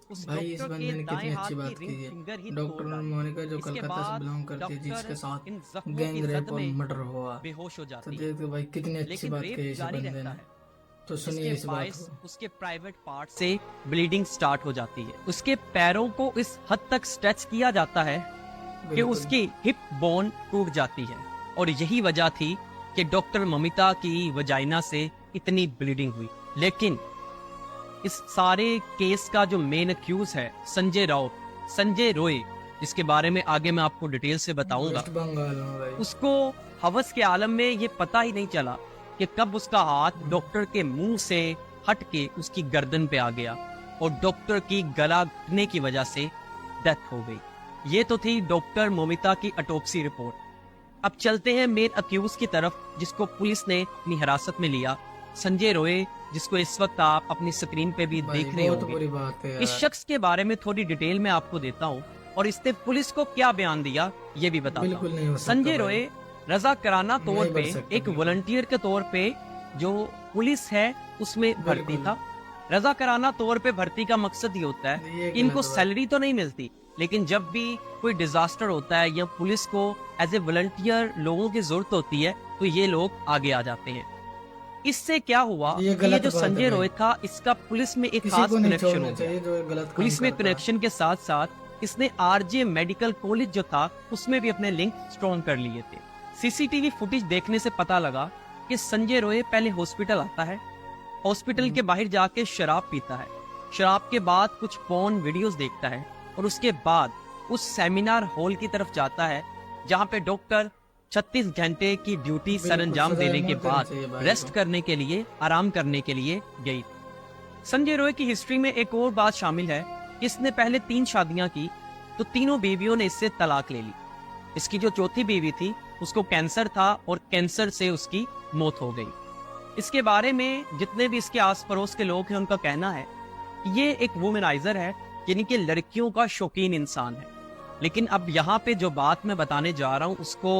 उस भाई इस डॉक्टर बंदे के ने दाएं कितनी हाथ अच्छी की बात रिंग की है। फिंगर ही तोड़ डॉक्टर डाली। मोनिका जो इसके कलकत्ता से बाद बिलोंग करती है, डॉक्टर जिसके साथ इन जख्मों की गैंग जद रेप और में मर्डर हुआ। बेहोश हो तो जाती है। देखो भाई कितनी अच्छी लेकिन बात रेप कही इस जारी बंदे रहता ने। है, तो जिसके सुनिए इस बात बायस को। उसके प्राइवेट पार्ट से ब्लीडिंग स्टार्ट हो जाती है। उसके पैरों को इस हद तक स्ट्रेच किया जाता है कि बिल्कुल। उसकी हिप बोन टूट जाती है। और यही वजह थी कि डॉक्टर ममिता की वजाइना से इतनी ब्लीडिंग हुई। लेकिन इस सारे केस का जो मेन अक्यूज है संजय रॉय, जिसके बारे में आगे मैं आपको डिटेल से बताऊंगा, वेस्ट बंगाल में भाई। उसको हवस के आलम में ये पता ही नहीं चला कि कब उसका हाथ डॉक्टर के मुंह से हट के उसकी गर्दन पे आ गया और डॉक्टर की गला घुटने की वजह से डेथ हो गई। ये तो थी डॉक्टर मोमिता की ऑटोप्सी रिपोर्ट। अब चलते हैं मेन अक्यूज की तरफ, जिसको पुलिस ने अपनी हिरासत में लिया, संजय रॉय, जिसको इस वक्त आप अपनी स्क्रीन पे भी भाई देख रहे बहुत होंगे। बुरी बात है इस यार। शख्स के बारे में थोड़ी डिटेल में आपको देता हूँ और इसने पुलिस को क्या बयान दिया ये भी बताता बिल्कुल हूँ। नहीं हो सकता संजय भाई। रॉय रजा कराना तौर नहीं पे बच सकता एक बिल्कुल। वॉलंटियर के तौर पे जो पुलिस है उसमें भर्ती बिल्कुल। था। रजा कराना तौर पे भर्ती का मकसद ये होता है ये कि इनको गलत बात। सैलरी तो नहीं मिलती, लेकिन जब भी कोई डिजास्टर होता है या पुलिस को एज ए वॉलंटियर लोगों की जरूरत होती है तो ये लोग आगे आ जाते हैं। इससे क्या हुआ ये कि ये गलत जो बात है संजय भाई। रॉय था, इसका पुलिस में एक किसी खास को नहीं कनेक्शन छोड़ना हो गया। चाहिए जो गलत काम पुलिस में करता है। कनेक्शन के साथ साथ इसने आरजे मेडिकल कॉलेज जो था उसमें भी अपने लिंक स्ट्रॉन्ग कर लिए थे। सीसीटीवी फुटेज देखने से पता लगा कि संजय रॉय पहले हॉस्पिटल आता है, हॉस्पिटल के बाहर जाके शराब पीता है, शराब के बाद कुछ पॉर्न वीडियोस देखता है और उसके बाद उस सेमिनार हॉल की तरफ जाता है जहां पे डॉक्टर 36 घंटे की ड्यूटी बिल्कुल, सरंजाम सजा देने के मौत देनी बाद चाहिए भाई रेस्ट को। करने के लिए, आराम करने के लिए गई। संजय रॉय की हिस्ट्री में एक और बात शामिल है, इसने पहले 3 शादियां की तो तीनों बीवियों ने इससे तलाक ले ली। इसकी जो चौथी बीवी थी उसको कैंसर था और कैंसर से उसकी मौत हो गई। इसके बारे में जितने भी इसके आस पड़ोस के लोग हैं उनका कहना है कि ये एक वुमेनाइजर है, यानी कि लड़कियों का शौकीन इंसान है। लेकिन अब यहाँ पे जो बात मैं बताने जा रहा हूँ उसको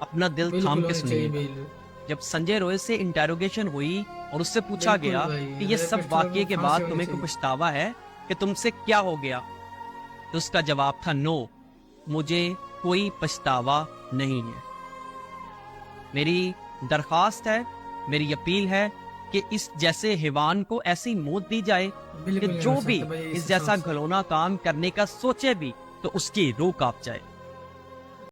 अपना दिल थाम बिल्कुल के होनी चाहिए सुनिएगा। बिल्कुल। जब संजय रॉय से इंटेरोगेशन हुई और उससे पूछा बिल्कुल गया भाई, कि ये सब रेपिस्ट वाकये को के फांसी बाद होनी तुम्हें कोई चाहिए। पछतावा है कि तुमसे क्या हो गया, तो उसका जवाब था नो, मुझे कोई पछतावा नहीं है। मेरी दरखास्त है, मेरी अपील है कि इस जैसे हैवान को ऐसी मौत दी जाए कि बिल्कुल नहीं जो हो भी सकता भाई इस जैसा हिसाब से। घिनौना काम करने का सोचे भी तो उसकी रूह कांप जाए।